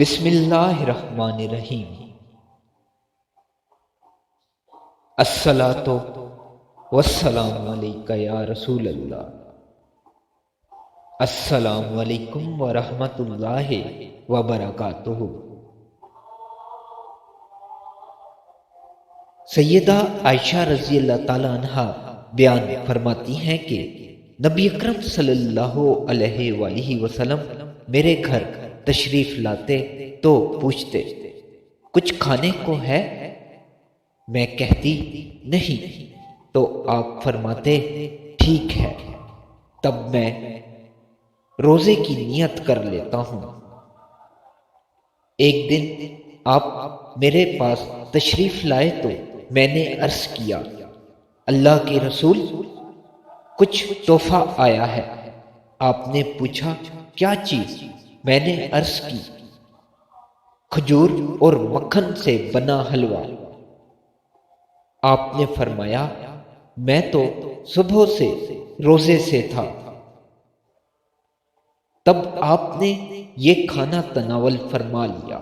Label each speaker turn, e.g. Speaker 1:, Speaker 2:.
Speaker 1: بسم اللہ الرحمن الرحیم۔ الصلاۃ والسلام علیک یا رسول اللہ۔ السلام علیکم ورحمۃ اللہ وبرکاتہ۔ سیدہ عائشہ رضی اللہ تعالیٰ عنہا بیان فرماتی ہیں کہ نبی اکرم صلی اللہ علیہ وآلہ وسلم میرے گھر تشریف لاتے تو پوچھتے کچھ کھانے کو ہے؟ میں کہتی نہیں، تو آپ فرماتے ٹھیک ہے، تب میں روزے کی نیت کر لیتا ہوں۔ ایک دن آپ میرے پاس تشریف لائے تو میں نے عرض کیا اللہ کے رسول، کچھ تحفہ آیا ہے۔ آپ نے پوچھا کیا چیز؟ میں نے عرض کی کھجور اور مکھن سے بنا حلوہ۔ آپ نے فرمایا میں تو صبح سے روزے سے تھا۔ تب آپ نے یہ کھانا تناول فرما لیا۔